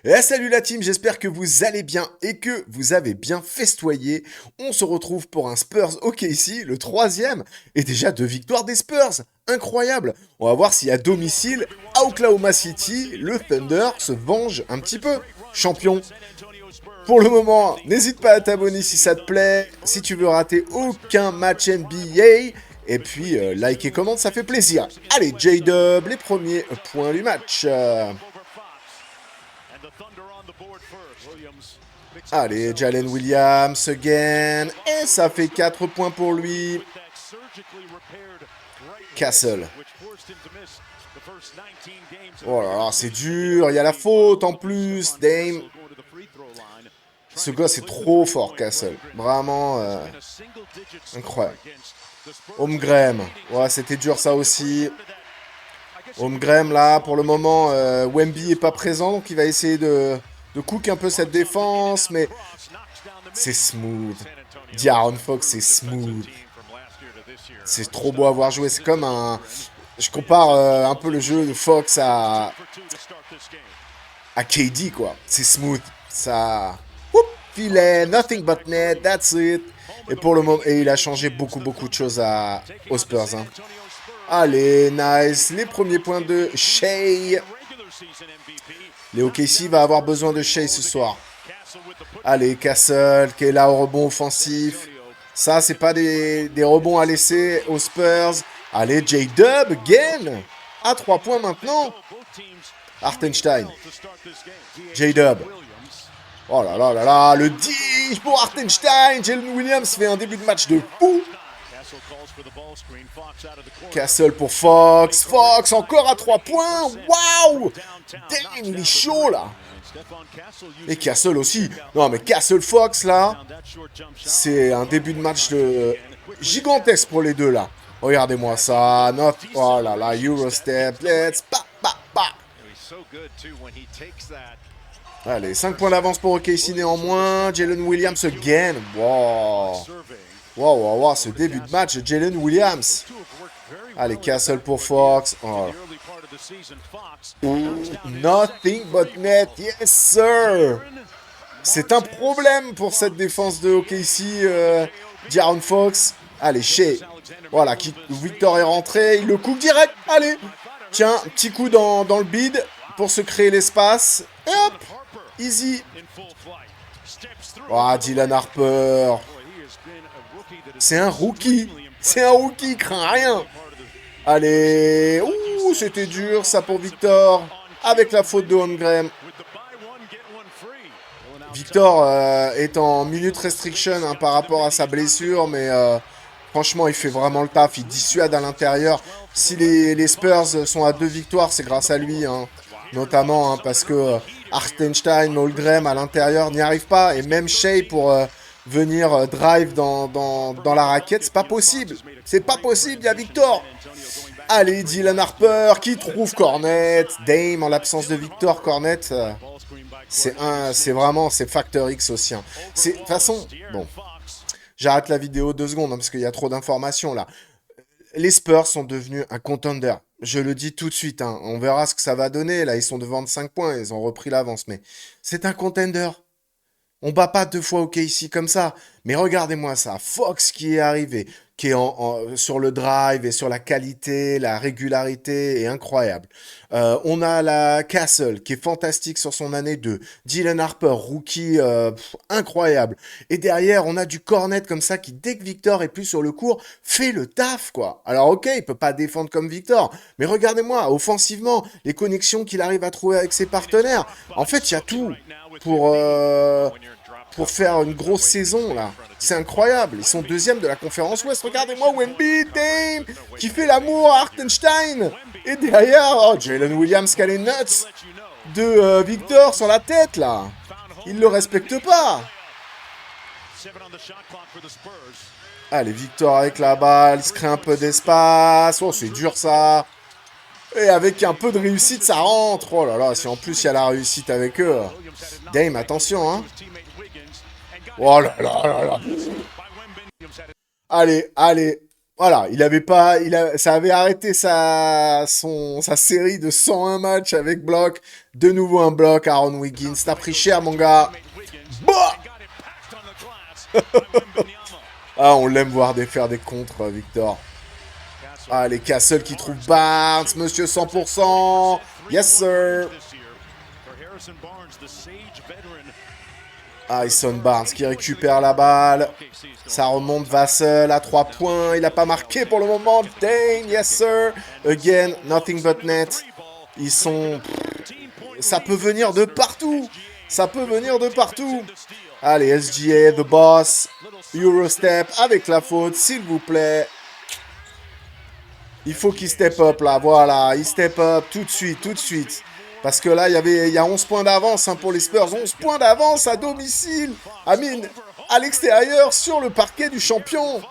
Et salut la team, j'espère que vous allez bien et que vous avez bien festoyé. On se retrouve pour un Spurs OKC, le troisième, et déjà 2 victoires des Spurs. Incroyable. On va voir si à domicile, à Oklahoma City, le Thunder se venge un petit peu. Champion. Pour le moment, n'hésite pas à t'abonner si ça te plaît, si tu veux rater aucun match NBA. Et puis, like et commente, ça fait plaisir. Allez, J-Dub, les premiers points du match. Allez, Jalen Williams again. Et ça fait 4 points pour lui. Castle. Oh là là, c'est dur. Il y a la faute en plus. Dame. Ce gosse est trop fort, Castle. Vraiment incroyable. Holmgren. Ouais, c'était dur ça aussi. Holmgren, là, pour le moment, Wemby est pas présent, donc il va essayer de cook un peu cette défense, mais c'est smooth. D'Aaron Fox, c'est smooth. C'est trop beau à voir jouer. C'est comme un... Je compare un peu le jeu de Fox à KD, quoi. C'est smooth. Ça... Whoop, filet, nothing but net, that's it. Et pour le moment... Et il a changé beaucoup de choses aux Spurs, hein. Allez, nice. Les premiers points de Shai. Les OKC va avoir besoin de Shai ce soir. Allez, Castle, qui est là au rebond offensif. Ça, c'est pas des rebonds à laisser aux Spurs. Allez, J-Dub, again. À 3 points maintenant. Hartenstein. J-Dub. Oh là là là là, le dish pour Hartenstein. Jalen Williams fait un début de match de fou. Castle pour Fox. Fox encore à 3 points. Waouh! Damn, il est chaud là. Et Castle aussi. Non mais Castle Fox là, c'est un début de match gigantesque pour les deux là. Regardez-moi ça. Oh là là, Eurostep. Let's pa. Allez, 5 points d'avance pour OKC néanmoins. Jalen Williams again. Wow, ce début de match de Jalen Williams. Allez, Castle pour Fox. Oh. Nothing but net. Yes, sir. C'est un problème pour cette défense de OKC. D'Aaron Fox. Allez, Shai. Voilà, Victor est rentré. Il le coupe direct. Allez. Tiens, petit coup dans le bid pour se créer l'espace. Et hop. Easy. Oh, Dylan Harper. C'est un rookie. Il craint rien. Allez. Ouh, c'était dur ça pour Victor. Avec la faute de Holmgren. Victor est en minute restriction hein, par rapport à sa blessure. Mais franchement, il fait vraiment le taf. Il dissuade à l'intérieur. Si les Spurs sont à 2 victoires, c'est grâce à lui. Hein, notamment hein, parce que Hartenstein, Holmgren à l'intérieur n'y arrivent pas. Et même Shai pour... venir drive dans la raquette, c'est pas possible. C'est pas possible, il y a Victor. Allez, Dylan Harper qui trouve Cornet. Dame en l'absence de Victor, Cornet. C'est Factor X aussi. Hein. De toute façon, bon, j'arrête la vidéo 2 secondes hein, parce qu'il y a trop d'informations là. Les Spurs sont devenus un contender. Je le dis tout de suite. Hein. On verra ce que ça va donner. Là, ils sont devant de 5 points. Ils ont repris l'avance. Mais c'est un contender. On bat pas 2 fois OKC comme ça. Mais regardez-moi ça. Fox qui est arrivé, qui est sur le drive et sur la qualité, la régularité est incroyable. On a la Castle qui est fantastique sur son année 2. Dylan Harper, rookie incroyable. Et derrière, on a du Cornet comme ça qui, dès que Victor est plus sur le court, fait le taf, quoi. Alors ok, il peut pas défendre comme Victor. Mais regardez-moi, offensivement, les connexions qu'il arrive à trouver avec ses partenaires. En fait, il y a tout pour faire une grosse saison là. C'est incroyable. Ils sont 2e de la conférence Ouest. Regardez-moi Wemby, Dame, qui fait l'amour à Hartenstein. Et derrière, oh, Jalen Williams qui a les nuts de Victor sur la tête là. Il le respecte pas. Allez, Victor avec la balle. Il se crée un peu d'espace. Oh, c'est dur ça. Et avec un peu de réussite, ça rentre. Oh là là, si en plus il y a la réussite avec eux. Dame, attention, hein. Oh là là là là. Allez. Voilà, ça avait arrêté sa série de 101 matchs avec bloc. De nouveau un bloc, Aaron Wiggins. T'as pris cher, mon gars. Bah ah, on l'aime voir faire des contres, Victor. Ah, les Castle qui trouvent Barnes, monsieur 100%. Yes, sir. Harrison Barnes qui récupère la balle. Ça remonte Vassell à 3 points. Il n'a pas marqué pour le moment. Dang, yes sir. Again, nothing but net. Ils sont... Ça peut venir de partout. Ça peut venir de partout. Allez, SGA, The Boss. Eurostep avec la faute, s'il vous plaît. Il faut qu'il step up là. Voilà, il step up tout de suite, tout de suite. Parce que là, il y a 11 points d'avance pour les Spurs. 11 points d'avance à domicile. Amine, à l'extérieur, sur le parquet du champion.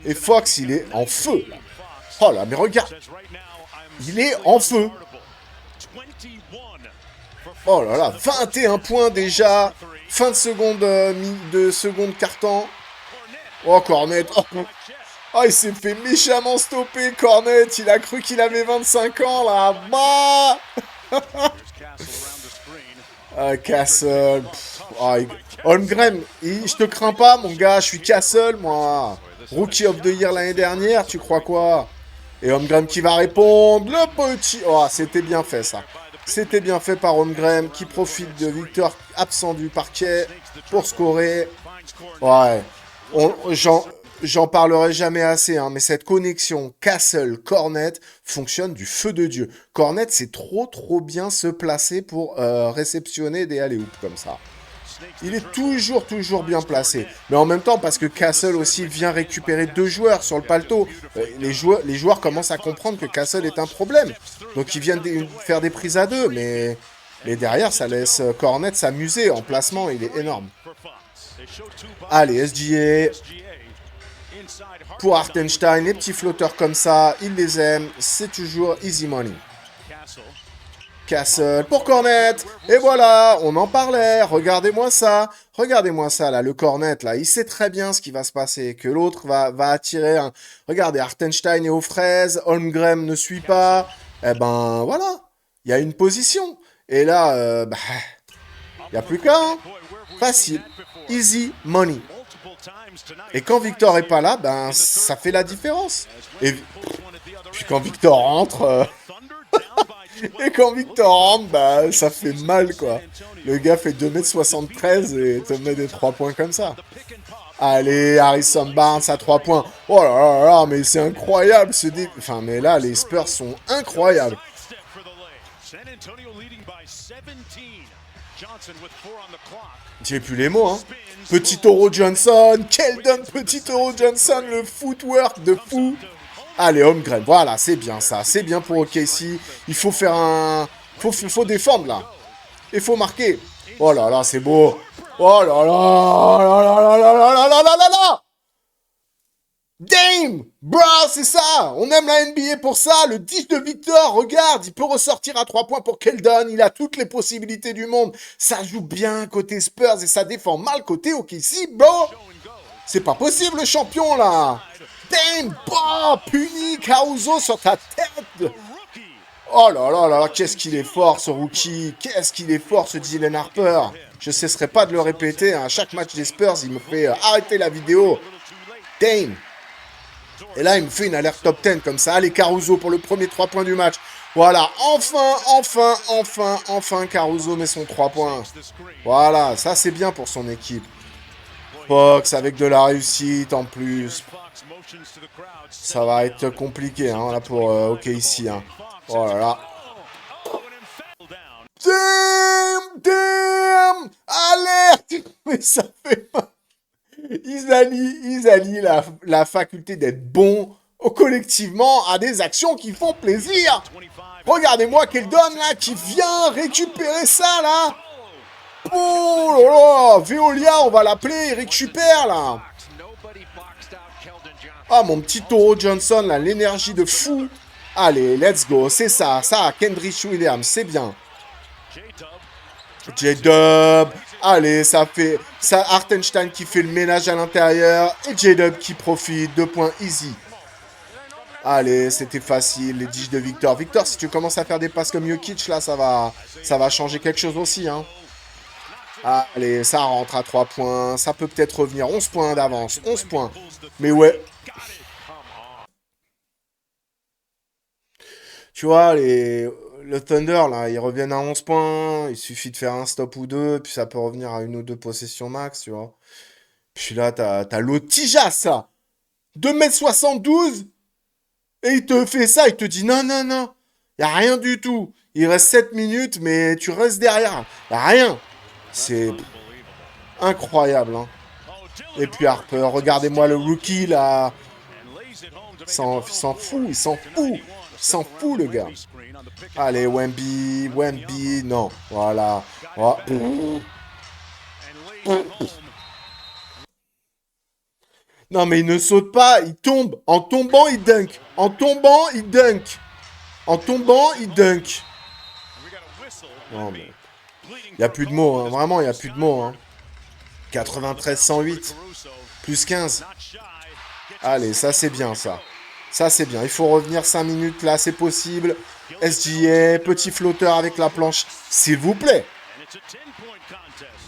Et Fox, il est en feu. Là. Oh là, mais regarde. Il est en feu. Oh là là, 21 points déjà. Fin de seconde quart-temps. Oh, Cornet. Oh, il s'est fait méchamment stopper, Cornet. Il a cru qu'il avait 25 ans, là. Bah Castle. Oh, Holmgren, je te crains pas, mon gars. Je suis Castle, moi. Rookie of the Year l'année dernière, tu crois quoi? Et Holmgren qui va répondre. Le petit... Oh, c'était bien fait, ça. C'était bien fait par Holmgren, qui profite de Victor absent du parquet pour scorer. Ouais. J'en parlerai jamais assez, hein, mais cette connexion Castle-Cornet fonctionne du feu de Dieu. Cornet sait trop bien se placer pour réceptionner des alley-oops comme ça. Il est toujours bien placé. Mais en même temps, parce que Castle aussi vient récupérer 2 joueurs sur le paletot, les joueurs commencent à comprendre que Castle est un problème. Donc ils viennent faire des prises à 2, mais derrière, ça laisse Cornet s'amuser. En placement, il est énorme. Allez, SGA. Pour Hartenstein, les petits flotteurs comme ça, il les aime. C'est toujours easy money. Castle pour Cornet. Et voilà, on en parlait. Regardez-moi ça. Regardez-moi ça, là. Le Cornet, là, il sait très bien ce qui va se passer. Que l'autre va attirer un... Regardez, Hartenstein est aux fraises. Holmgren ne suit pas. Eh ben, voilà. Il y a une position. Et là, il n'y a plus qu'un. Hein. Facile. Easy money. Et quand Victor est pas là, ben ça fait la différence. Et puis quand Victor rentre, et quand Victor rentre, ben ça fait mal quoi. Le gars fait 2m73 et te met des 3 points comme ça. Allez, Harrison Barnes à 3 points. Oh là là là, mais c'est incroyable ce dé... Enfin, mais là, les Spurs sont incroyables. J'ai plus les mots, hein. Petit Toro Johnson, quel donne Petit Toro Johnson, le footwork de fou. Allez, Holmgren, voilà, c'est bien ça, c'est bien pour OKC. Il faut faire un... Faut défendre, là. Il faut marquer. Oh là là, c'est beau. Oh là là, là là là là là là là là là. Dame! Bro, c'est ça! On aime la NBA pour ça! Le 10 de Victor, regarde! Il peut ressortir à 3 points pour Keldon. Il a toutes les possibilités du monde. Ça joue bien côté Spurs et ça défend mal côté OKC, bro! C'est pas possible, le champion, là! Dame! Bah! Puni! Caruso sur ta tête! Oh là là là là! Qu'est-ce qu'il est fort, ce rookie! Qu'est-ce qu'il est fort, ce Dylan Harper! Je cesserai pas de le répéter. Hein. À chaque match des Spurs, il me fait arrêter la vidéo. Dame! Et là, il me fait une alerte top 10 comme ça. Allez, Caruso pour le premier 3 points du match. Voilà, enfin, Caruso met son 3 points. Voilà, ça c'est bien pour son équipe. Fox avec de la réussite en plus. Ça va être compliqué hein, là pour OKC. Hein. Oh là là. Damn! Alerte! Mais ça fait mal. Ils allient la faculté d'être bon collectivement à des actions qui font plaisir. Regardez-moi Keldon là qui vient récupérer ça là. Oh là là, Veolia, on va l'appeler, il récupère là. Ah mon petit Toro Johnson là, l'énergie de fou. Allez, let's go, c'est ça, Kendrick Williams, c'est bien. J-Dub. Allez, ça fait... Ça, Hartenstein qui fait le ménage à l'intérieur. Et J-Dub qui profite. 2 points easy. Allez, c'était facile. Les 10 de Victor. Victor, si tu commences à faire des passes comme Jokic, là, ça va changer quelque chose aussi, hein. Allez, ça rentre à 3 points. Ça peut peut-être revenir. 11 points d'avance. 11 points. Mais ouais. Tu vois, le Thunder, là, ils reviennent à 11 points. Il suffit de faire un stop ou deux. Puis ça peut revenir à une ou deux possessions max, tu vois. Puis là, t'as l'autre Tijas, là. 2,72 m. Et il te fait ça. Il te dit non, non, non. Y a rien du tout. Il reste 7 minutes, mais tu restes derrière. Y a rien. C'est incroyable, hein. Et puis Harper, regardez-moi le rookie, là. Il s'en fout, il s'en fout. Il s'en fout, le gars. Allez, Wemby, Wemby, non. Voilà. Oh. Non, mais il ne saute pas, il tombe. En tombant, il dunk. En tombant, il dunk. En tombant, il dunk. Non, mais... Il n'y a plus de mots, hein. Vraiment, il n'y a plus de mots, hein. 93-108. Plus 15. Allez, ça, c'est bien, ça. Ça, c'est bien. Il faut revenir 5 minutes, là, c'est possible. SGA, petit flotteur avec la planche. S'il vous plaît.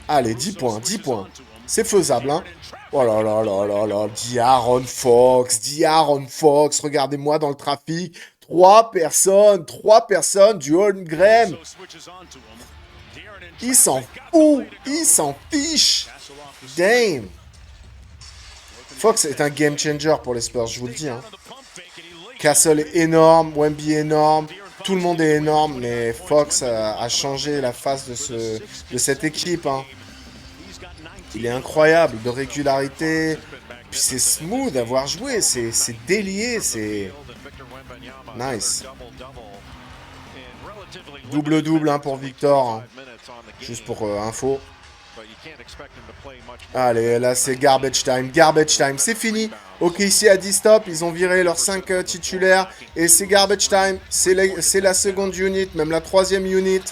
Allez, 10 points, 10 points. C'est faisable, hein. Oh là là là là là. D'Aaron Fox, D'Aaron Fox. Regardez-moi dans le trafic. 3 personnes du Holmgren. Il s'en fout, il s'en fiche. Damn. Fox est un game changer pour les Spurs, je vous le dis, hein. Castle est énorme, Wemby est énorme, tout le monde est énorme, mais Fox a changé la face de cette équipe, hein. Il est incroyable, de régularité, puis c'est smooth à voir jouer, c'est délié, c'est nice. Double-double, hein, pour Victor, hein. Juste pour info. Allez, là c'est garbage time, c'est fini. Ok, ici à 10 stop, ils ont viré leurs 5 titulaires. Et c'est garbage time, c'est la seconde unit, même la troisième unit.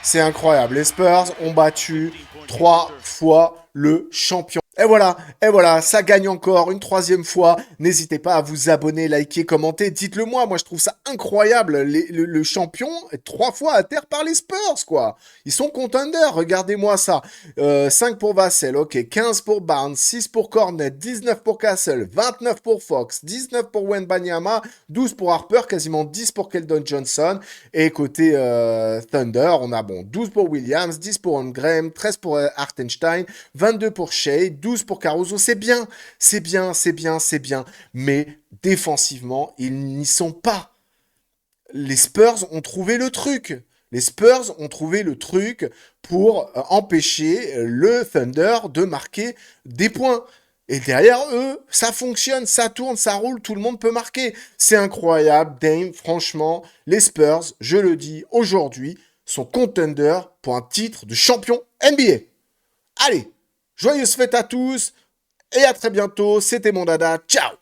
C'est incroyable, les Spurs ont battu 3 fois le champion. Et voilà, ça gagne encore une troisième fois. N'hésitez pas à vous abonner, liker, commenter. Dites-le moi, moi je trouve ça incroyable. Le champion est 3 fois à terre par les Spurs, quoi. Ils sont contenders, regardez-moi ça. 5 pour Vassell, ok. 15 pour Barnes, 6 pour Cornet, 19 pour Castle, 29 pour Fox, 19 pour Wembanyama, 12 pour Harper, quasiment 10 pour Keldon Johnson. Et côté Thunder, on a 12 pour Williams, 10 pour Holmgren, 13 pour Hartenstein, 22 pour Shea, 12 pour Caruso. C'est bien, c'est bien, c'est bien, c'est bien. Mais défensivement, ils n'y sont pas. Les Spurs ont trouvé le truc. Les Spurs ont trouvé le truc pour empêcher le Thunder de marquer des points. Et derrière eux, ça fonctionne, ça tourne, ça roule, tout le monde peut marquer. C'est incroyable, Dame, franchement, les Spurs, je le dis aujourd'hui, sont contenders pour un titre de champion NBA. Allez, joyeuses fêtes à tous et à très bientôt. C'était mon dada. Ciao!